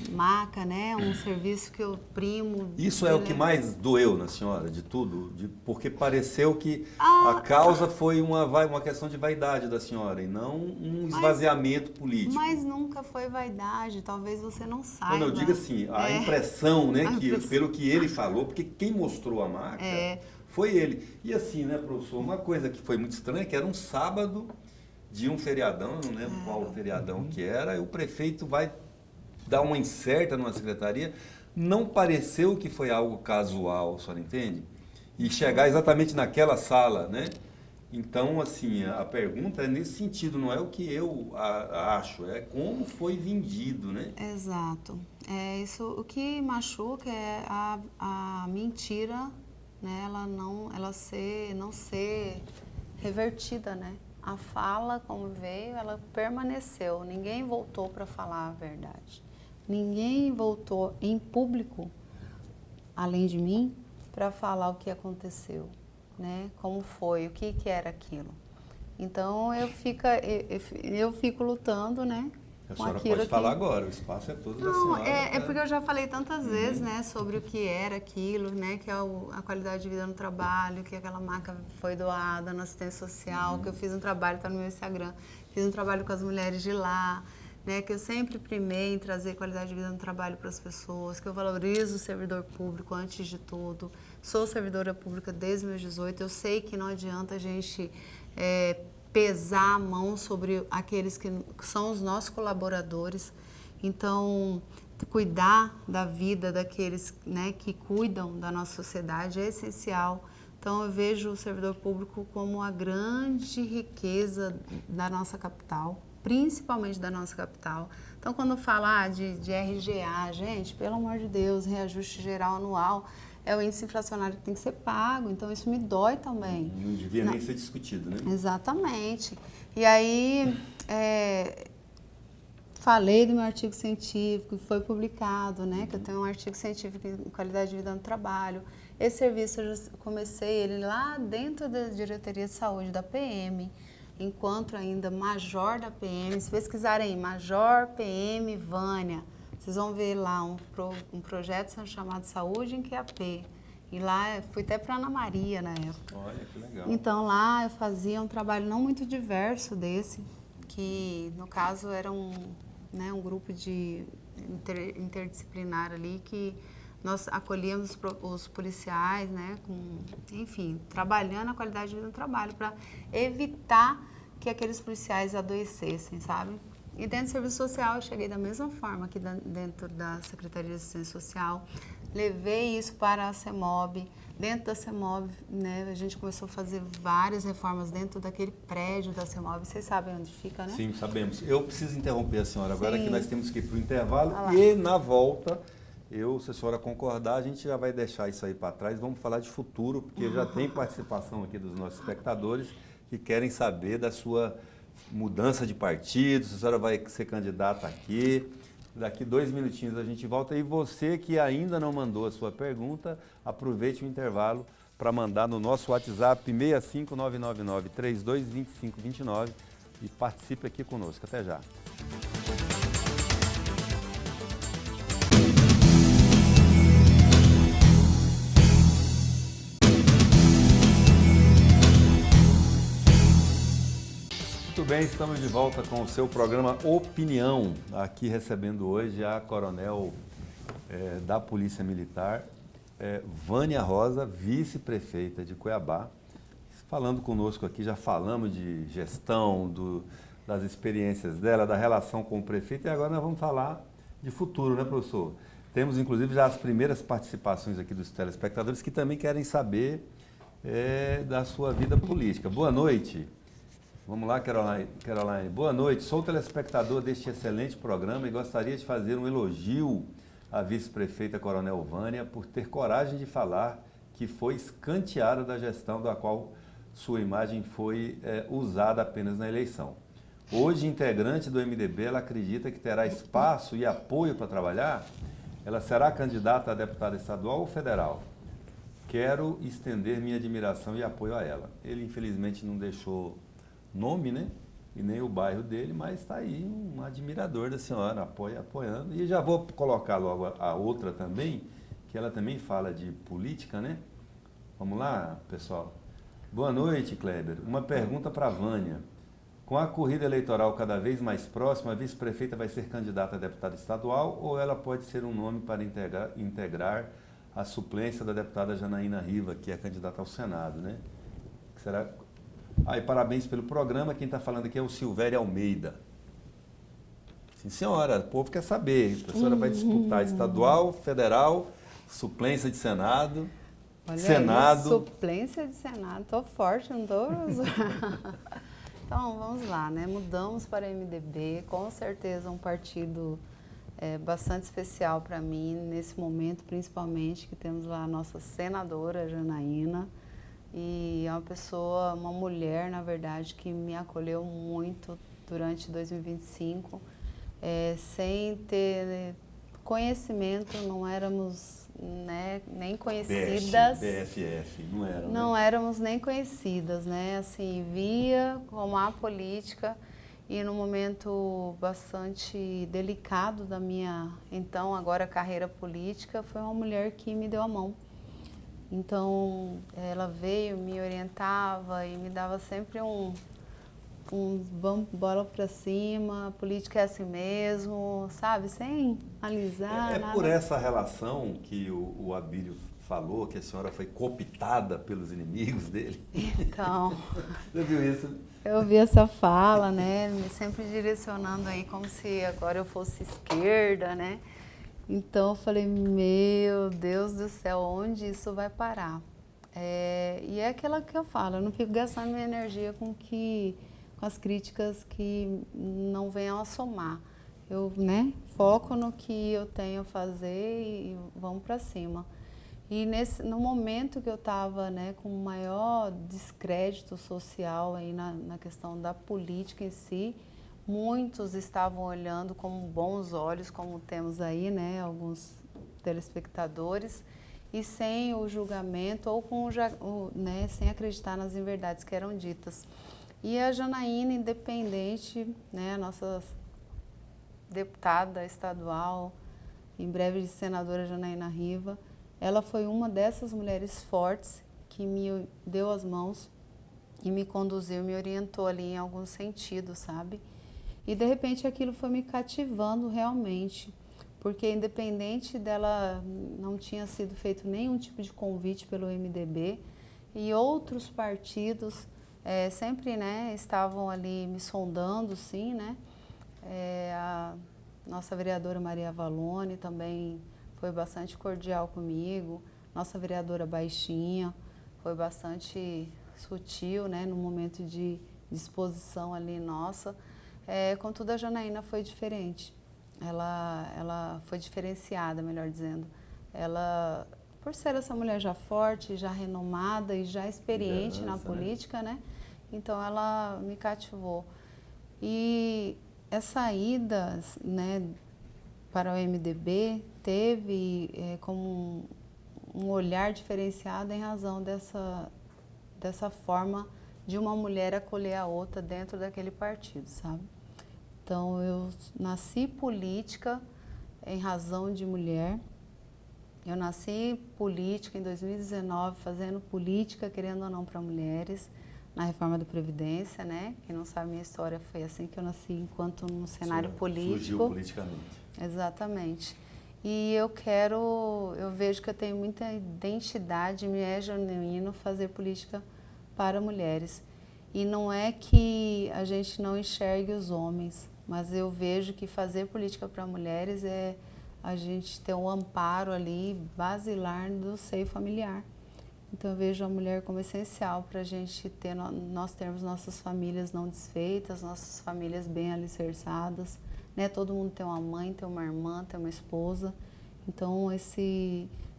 maca, né? Um serviço que eu primo. Isso é o que mais doeu na senhora, de tudo? Porque pareceu que a causa foi uma questão de vaidade da senhora e não um esvaziamento político. Mas nunca foi vaidade, talvez você não saiba. Quando eu digo assim, a impressão, né, pelo que ele falou, porque quem mostrou a maca foi ele. E assim, né, professor, uma coisa que foi muito estranha, que era um sábado de um feriadão, eu não lembro qual feriadão que era, e o prefeito vai dar uma incerta numa secretaria. Não pareceu que foi algo casual, a senhora entende? E chegar exatamente naquela sala, né? Então, assim, a pergunta é nesse sentido, não é o que eu acho, é como foi vendido, né? Exato. Isso, o que machuca é a mentira, né? Ela não ser revertida, né? A fala, como veio, ela permaneceu. Ninguém voltou para falar a verdade. Ninguém voltou em público, além de mim, para falar o que aconteceu, né? Como foi, o que era aquilo. Então, eu fico lutando, né? A senhora pode falar agora, o espaço é todo da senhora. É porque eu já falei tantas vezes, né, sobre o que era aquilo, né, que é a qualidade de vida no trabalho, que aquela maca foi doada na assistência social, que eu fiz um trabalho, está no meu Instagram, fiz um trabalho com as mulheres de lá, né, que eu sempre primei em trazer qualidade de vida no trabalho para as pessoas, que eu valorizo o servidor público antes de tudo. Sou servidora pública desde meus 18, eu sei que não adianta a gente pesar a mão sobre aqueles que são os nossos colaboradores. Então, cuidar da vida daqueles, né, que cuidam da nossa sociedade é essencial. Então, eu vejo o servidor público como a grande riqueza da nossa capital, principalmente da nossa capital. Então, quando falar de RGA, gente, pelo amor de Deus, reajuste geral anual, é o índice inflacionário que tem que ser pago, então isso me dói também. Não devia nem ser discutido, né? Exatamente. E aí, falei do meu artigo científico, que foi publicado, né? Que eu tenho um artigo científico em qualidade de vida no trabalho. Esse serviço eu já comecei ele lá dentro da Diretoria de Saúde da PM, enquanto ainda major da PM. Se pesquisarem aí, Major PM Vânia, vocês vão ver lá um projeto chamado Saúde em QAP. E lá, fui até para Ana Maria na época. Olha, que legal. Então lá eu fazia um trabalho não muito diverso desse, que no caso era um grupo de interdisciplinar ali, que nós acolhíamos os policiais, né, enfim, trabalhando a qualidade de vida no trabalho para evitar que aqueles policiais adoecessem, sabe? E dentro do serviço social eu cheguei da mesma forma aqui dentro da Secretaria de Assistência Social. Levei isso para a CEMOB. Dentro da CEMOB, né, a gente começou a fazer várias reformas dentro daquele prédio da CEMOB. Vocês sabem onde fica, né? Sim, sabemos. Eu preciso interromper a senhora agora, Sim. que nós temos que ir para o intervalo. E na volta, se a senhora concordar, a gente já vai deixar isso aí para trás. Vamos falar de futuro, porque já tem participação aqui dos nossos espectadores que querem saber da sua mudança de partido, se a senhora vai ser candidata aqui. Daqui 2 minutinhos a gente volta. E você que ainda não mandou a sua pergunta, aproveite o intervalo para mandar no nosso WhatsApp 65999-322529 e participe aqui conosco. Até já. Muito bem, estamos de volta com o seu programa Opinião, aqui recebendo hoje a coronel da Polícia Militar, Vânia Rosa, vice-prefeita de Cuiabá, falando conosco aqui. Já falamos de gestão, das experiências dela, da relação com o prefeito, e agora nós vamos falar de futuro, né, professor? Temos, inclusive, já as primeiras participações aqui dos telespectadores que também querem saber da sua vida política. Boa noite. Vamos lá, Caroline. Boa noite. Sou telespectador deste excelente programa e gostaria de fazer um elogio à vice-prefeita Coronel Vânia por ter coragem de falar que foi escanteada da gestão da qual sua imagem foi usada apenas na eleição. Hoje, integrante do MDB, ela acredita que terá espaço e apoio para trabalhar? Ela será candidata a deputada estadual ou federal? Quero estender minha admiração e apoio a ela. Ele, infelizmente, não deixou nome, né? E nem o bairro dele, mas está aí um admirador da senhora, apoiando. E já vou colocar logo a outra também, que ela também fala de política, né? Vamos lá, pessoal? Boa noite, Kleber. Uma pergunta para a Vânia. Com a corrida eleitoral cada vez mais próxima, a vice-prefeita vai ser candidata a deputada estadual ou ela pode ser um nome para integrar a suplência da deputada Janaína Riva, que é candidata ao Senado, né? Será... E parabéns pelo programa. Quem está falando aqui é o Silvério Almeida. Sim, senhora, o povo quer saber. A senhora vai disputar estadual, federal, suplência de Senado. Olha Senado. Aí, suplência de Senado. Estou forte, não estou? Então, vamos lá, né? Mudamos para o MDB, com certeza um partido bastante especial para mim, nesse momento, principalmente, que temos lá a nossa senadora, Janaína, e é uma pessoa, uma mulher, na verdade, que me acolheu muito durante 2025, sem ter conhecimento, não éramos nem conhecidas. BFF, não eram. Não éramos nem conhecidas, né? Assim, via como a política e num momento bastante delicado da minha, então, agora carreira política, foi uma mulher que me deu a mão. Então, ela veio, me orientava e me dava sempre vamos, bola pra cima, a política é assim mesmo, sabe? Sem analisar nada. Por essa relação que o Abílio falou, que a senhora foi cooptada pelos inimigos dele. Então... Você viu isso? Eu vi essa fala, né? Me sempre direcionando aí como se agora eu fosse esquerda, né? Então eu falei, meu Deus do céu, onde isso vai parar? E é aquela que eu falo, eu não fico gastando minha energia com as críticas que não venham a somar. Eu, né, foco no que eu tenho a fazer e vamos para cima. E no momento que eu estava, né, com o maior descrédito social aí na questão da política em si, muitos estavam olhando com bons olhos, como temos aí, né, alguns telespectadores, e sem o julgamento ou né, sem acreditar nas inverdades que eram ditas. E a Janaína, independente, né, a nossa deputada estadual, em breve senadora Janaína Riva, ela foi uma dessas mulheres fortes que me deu as mãos e me conduziu, me orientou ali em algum sentido, sabe? E de repente aquilo foi me cativando realmente, porque independente dela não tinha sido feito nenhum tipo de convite pelo MDB e outros partidos sempre, né, estavam ali me sondando, sim, né? A nossa vereadora Maria Valone também foi bastante cordial comigo, nossa vereadora Baixinha foi bastante sutil, né, no momento de disposição ali nossa. Contudo, a Janaína foi diferente, ela foi diferenciada, melhor dizendo. Ela, por ser essa mulher já forte, já renomada e já experiente na política, né? Então ela me cativou. E essa ida, né, para o MDB teve como um olhar diferenciado em razão dessa forma de uma mulher acolher a outra dentro daquele partido, sabe? Então, eu nasci política em razão de mulher. Eu nasci política em 2019, fazendo política, querendo ou não, para mulheres, na reforma da Previdência, né? Quem não sabe minha história, foi assim que eu nasci, enquanto no cenário político. Surgiu politicamente. Exatamente. E eu vejo que eu tenho muita identidade, me é genuíno fazer política para mulheres. E não é que a gente não enxergue os homens, mas eu vejo que fazer política para mulheres é a gente ter um amparo ali basilar do seio familiar. Então eu vejo a mulher como essencial para a gente ter, nós termos nossas famílias não desfeitas, nossas famílias bem alicerçadas, né? Todo mundo tem uma mãe, tem uma irmã, tem uma esposa. Então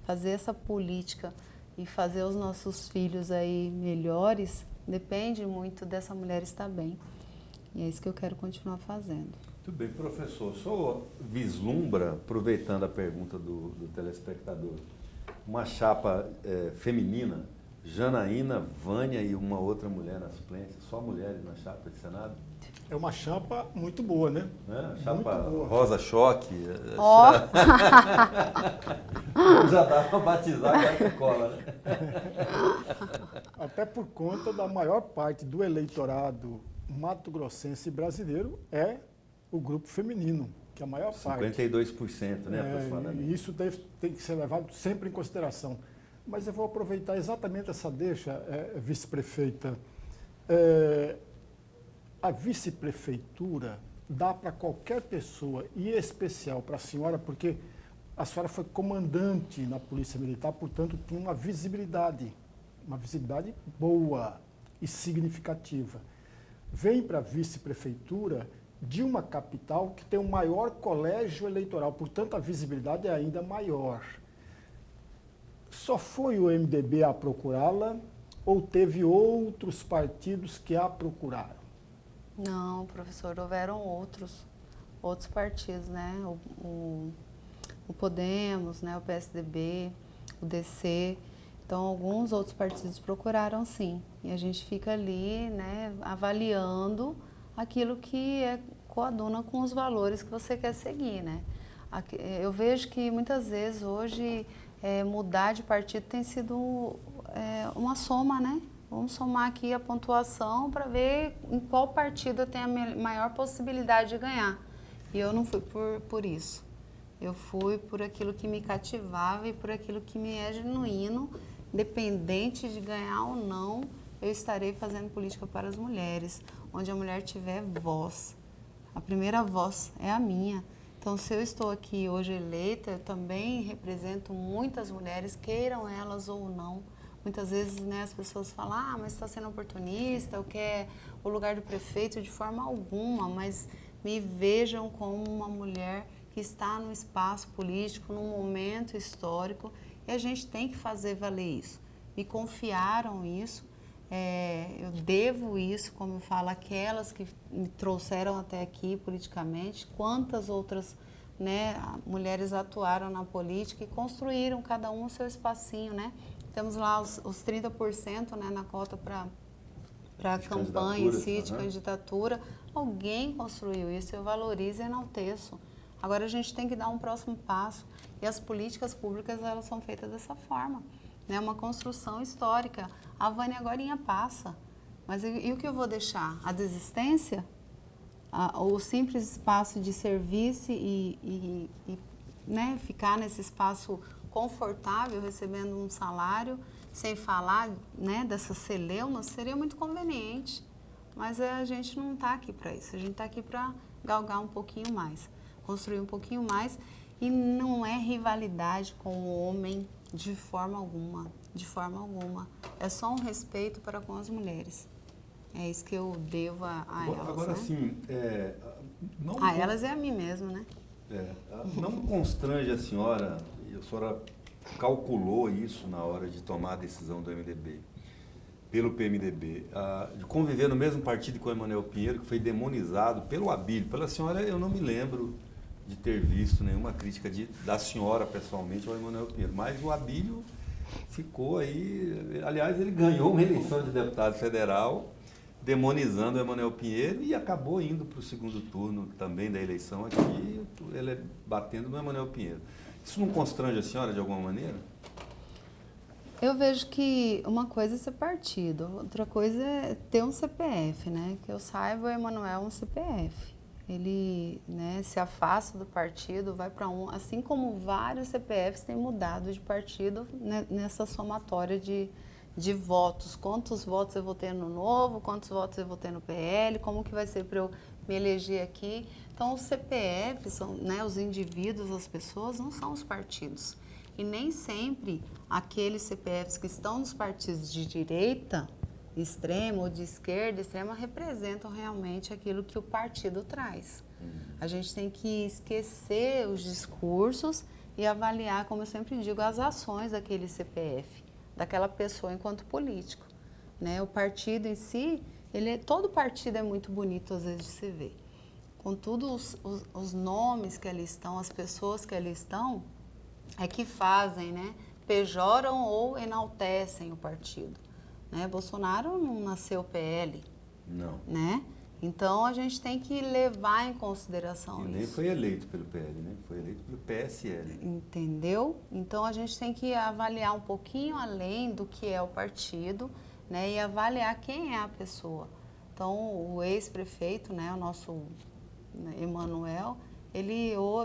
fazer essa política e fazer os nossos filhos aí melhores depende muito dessa mulher estar bem. E é isso que eu quero continuar fazendo. Muito bem, professor. O senhor vislumbra, aproveitando a pergunta do telespectador, uma chapa feminina, Janaína, Vânia e uma outra mulher na suplência, só mulheres na chapa de Senado? É uma chapa muito boa, né? Chapa boa. Rosa Choque. Ó! Já dá para batizar agora que cola, né? Até por conta da maior parte do eleitorado mato-grossense brasileiro é o grupo feminino, que é a maior parte. 52%, né, aproximadamente. E isso tem que ser levado sempre em consideração. Mas eu vou aproveitar exatamente essa deixa, vice-prefeita. A vice-prefeitura dá para qualquer pessoa, e em especial para a senhora, porque a senhora foi comandante na Polícia Militar, portanto, tem uma visibilidade boa e significativa. Vem para a vice-prefeitura de uma capital que tem o maior colégio eleitoral, portanto, a visibilidade é ainda maior. Só foi o MDB a procurá-la ou teve outros partidos que a procuraram? Não, professor, houveram outros partidos, né? O Podemos, né? O PSDB, o DC. Então, alguns outros partidos procuraram, sim. E a gente fica ali, né, avaliando aquilo que coaduna com os valores que você quer seguir, né? Eu vejo que muitas vezes hoje mudar de partido tem sido uma soma, né? Vamos somar aqui a pontuação para ver em qual partido eu tenho a maior possibilidade de ganhar. E eu não fui por isso. Eu fui por aquilo que me cativava e por aquilo que me é genuíno, independente de ganhar ou não, eu estarei fazendo política para as mulheres, onde a mulher tiver voz. A primeira voz é a minha. Então, se eu estou aqui hoje eleita, eu também represento muitas mulheres, queiram elas ou não. Muitas vezes, né, as pessoas falam, mas está sendo oportunista, ou quer o lugar do prefeito, de forma alguma, mas me vejam como uma mulher que está no espaço político, num momento histórico, e a gente tem que fazer valer isso. Me confiaram isso, eu devo isso, como eu falo, aquelas que me trouxeram até aqui politicamente, quantas outras, né, mulheres atuaram na política e construíram cada um o seu espacinho, né? Temos lá os 30%, né, na cota para campanha, de candidatura. Alguém construiu isso, eu valorizo e enalteço. Agora a gente tem que dar um próximo passo. E as políticas públicas, elas são feitas dessa forma. É uma construção histórica. A Vânia agorinha passa. Mas e o que eu vou deixar? A desistência? O simples espaço de serviço e né, ficar nesse espaço confortável, recebendo um salário, sem falar, né, dessas celeumas, seria muito conveniente. Mas a gente não está aqui para isso. A gente está aqui para galgar um pouquinho mais, construir um pouquinho mais. E não é rivalidade com o homem de forma alguma, de forma alguma. É só um respeito para com as mulheres. É isso que eu devo a elas. Agora, né? Assim, a elas e a mim mesmo, né? Não constrange a senhora, e a senhora calculou isso na hora de tomar a decisão do MDB, pelo PMDB, de conviver no mesmo partido com o Emanuel Pinheiro, que foi demonizado pelo Abílio. Pela senhora, eu não me lembro de ter visto nenhuma crítica da senhora pessoalmente ao Emanuel Pinheiro, mas o Abílio ficou aí, aliás, ele ganhou uma eleição de deputado federal, demonizando o Emanuel Pinheiro e acabou indo para o segundo turno também da eleição aqui, ele batendo no Emanuel Pinheiro. Isso não constrange a senhora de alguma maneira? Eu vejo que uma coisa é ser partido, outra coisa é ter um CPF, né? Que eu saiba, o Emanuel é um CPF. Ele, né, se afasta do partido, vai para assim como vários CPFs têm mudado de partido, né, nessa somatória de votos. Quantos votos eu vou ter no Novo, quantos votos eu vou ter no PL, como que vai ser para eu me eleger aqui. Então, os CPFs, são, né, os indivíduos, as pessoas, não são os partidos. E nem sempre aqueles CPFs que estão nos partidos de direita extrema ou de esquerda extrema representam realmente aquilo que o partido traz. A gente tem que esquecer os discursos e avaliar, como eu sempre digo, as ações daquele CPF, daquela pessoa enquanto político, né? O partido em si, todo partido é muito bonito às vezes de se ver. Contudo, os nomes que ali estão, as pessoas que ali estão, é que fazem, né? Pejoram ou enaltecem o partido. Né? Bolsonaro não nasceu PL. Não. Né? Então, a gente tem que levar em consideração E isso. nem foi eleito pelo PL, né? Foi eleito pelo PSL. Entendeu? Então, a gente tem que avaliar um pouquinho além do que é o partido, né? E avaliar quem é a pessoa. Então, o ex-prefeito, né? O nosso Emanuel,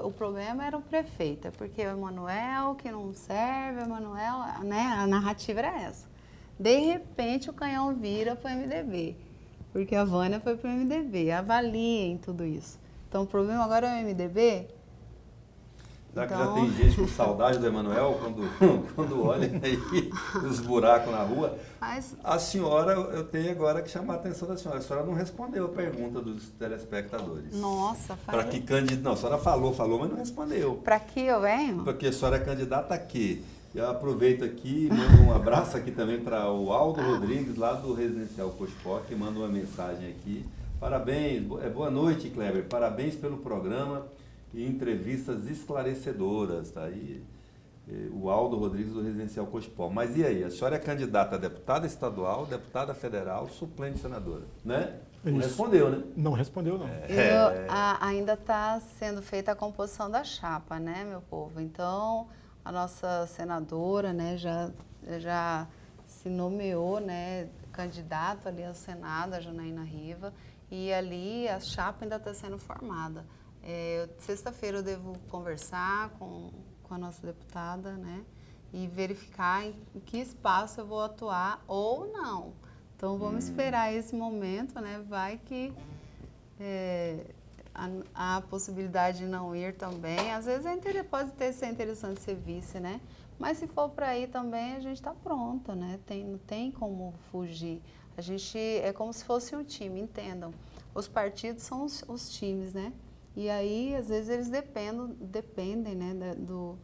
o problema era o prefeito, é porque o Emanuel que não serve, o Emanuel, né? A narrativa era essa. De repente, o canhão vira para o MDB. Porque a Vânia foi para o MDB. Avaliem tudo isso. Então, o problema agora é o MDB? Será que já tem gente com saudade do Emanuel quando olha aí os buracos na rua? Mas... A senhora, eu tenho agora que chamar a atenção da senhora. A senhora não respondeu a pergunta dos telespectadores. Nossa, Para que candidato? Não, a senhora falou, mas não respondeu. Para que eu venho? Porque a senhora é candidata a quê? Eu aproveito aqui e mando um abraço aqui também para o Aldo Rodrigues, lá do Residencial Cospó, que manda uma mensagem aqui. Parabéns, boa noite, Kleber. Parabéns pelo programa e entrevistas esclarecedoras. Tá aí o Aldo Rodrigues do Residencial Cospó. Mas e aí? A senhora é candidata a deputada estadual, deputada federal, suplente senadora, né? Não respondeu, né? Não respondeu, não. Ainda está sendo feita a composição da chapa, né, meu povo? Então... A nossa senadora, né, já se nomeou, né, candidato ali ao Senado, a Janaína Riva, e ali a chapa ainda está sendo formada. Sexta-feira eu devo conversar com a nossa deputada, né, e verificar em que espaço eu vou atuar ou não. Então vamos esperar esse momento, né, vai que... a possibilidade de não ir também, às vezes pode ser interessante ser vice, né? Mas se for para ir também, a gente está pronta, né? Não tem como fugir. A gente é como se fosse um time, entendam. Os partidos são os times, né? E aí, às vezes, eles dependem né, do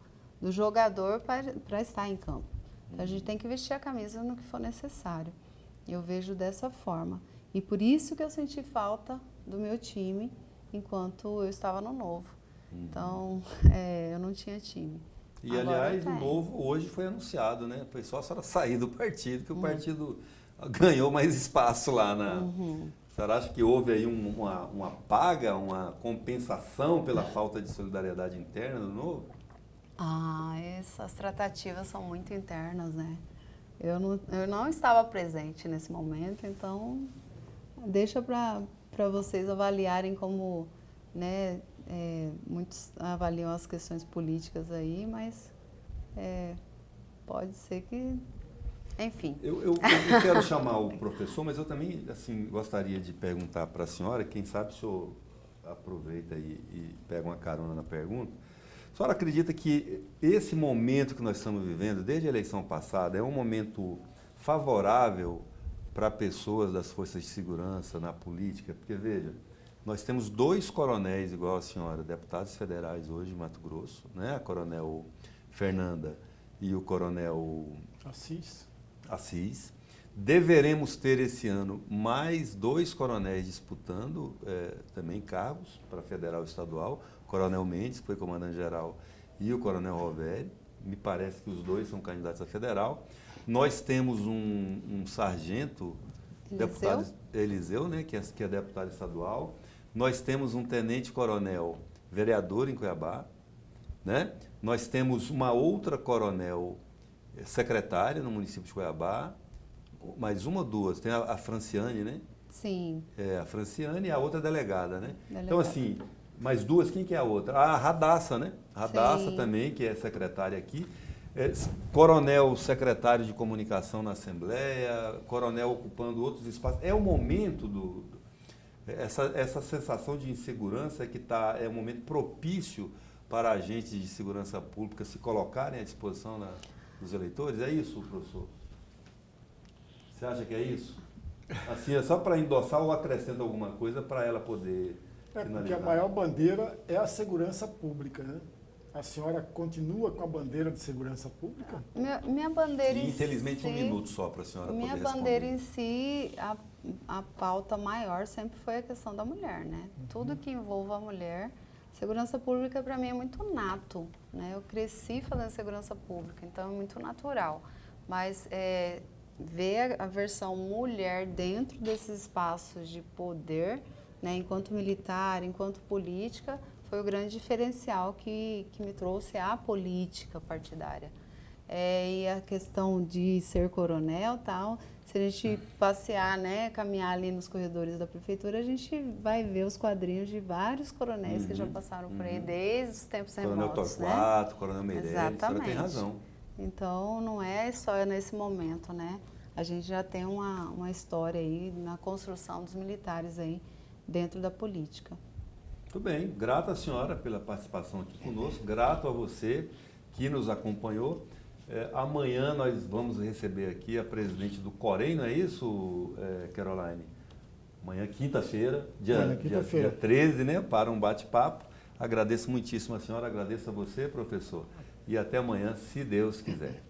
jogador para estar em campo. Então, a gente tem que vestir a camisa no que for necessário. Eu vejo dessa forma. E por isso que eu senti falta do meu time enquanto eu estava no Novo. Então, eu não tinha time. E, agora, aliás, o Novo hoje foi anunciado, né? Foi só a senhora sair do partido, que o partido ganhou mais espaço lá na... A senhora acha que houve aí uma paga, uma compensação pela falta de solidariedade interna do Novo? Essas tratativas são muito internas, né? Eu não estava presente nesse momento, então deixa para vocês avaliarem como, né, muitos avaliam as questões políticas aí, mas pode ser que, enfim. Eu quero chamar o professor, mas eu também assim, gostaria de perguntar para a senhora, quem sabe o senhor aproveita e pega uma carona na pergunta. A senhora acredita que esse momento que nós estamos vivendo, desde a eleição passada, é um momento favorável para pessoas das forças de segurança na política? Porque, veja, nós temos 2 coronéis, igual a senhora, deputados federais hoje em Mato Grosso, né? A coronel Fernanda e o coronel Assis. Deveremos ter esse ano mais 2 coronéis disputando também cargos para federal e estadual, o coronel Mendes, que foi comandante-geral, e o coronel Rovério. Me parece que os 2 são candidatos a federal. Nós temos um sargento, deputado Eliseu, né, que é deputado estadual. Nós temos um tenente-coronel vereador em Cuiabá. Né? Nós temos uma outra coronel secretária no município de Cuiabá. Mais uma ou 2. Tem a Franciane, né? Sim. A Franciane e a outra delegada, né? Delegada. Então, assim, mais 2, quem que é a outra? A Radassa, né? Radassa Sim. também, que é secretária aqui. Coronel secretário de comunicação na Assembleia, coronel ocupando outros espaços. É o momento essa sensação de insegurança que é um momento propício para agentes de segurança pública se colocarem à disposição dos eleitores? É isso, professor? Você acha que é isso? Assim, é só para endossar ou acrescenta alguma coisa para ela poder Porque finalizar? a maior bandeira é a segurança pública, né? A senhora continua com a bandeira de segurança pública? Minha bandeira E, em infelizmente, si, 1 minuto só para a senhora poder minha responder. bandeira em si, a pauta maior sempre foi a questão da mulher, né? Tudo que envolva a mulher, segurança pública para mim é muito nato, né? Eu cresci fazendo segurança pública, então é muito natural. Mas ver a versão mulher dentro desses espaços de poder, né? Enquanto militar, enquanto política, foi o grande diferencial que me trouxe à política partidária. E a questão de ser coronel tal, se a gente passear, né, caminhar ali nos corredores da prefeitura, a gente vai ver os quadrinhos de vários coronéis que já passaram por aí desde os tempos Coronel remotos, né? Torquato, Coronel Meirelles, a senhora Exatamente. tem razão. Então, não é só nesse momento, né? A gente já tem uma história aí na construção dos militares aí dentro da política. Muito bem, grato à senhora pela participação aqui conosco, grato a você que nos acompanhou. Amanhã nós vamos receber aqui a presidente do Corém, não é isso, Caroline? Amanhã, quinta-feira, dia 13, né, para um bate-papo. Agradeço muitíssimo a senhora, agradeço a você, professor, e até amanhã, se Deus quiser.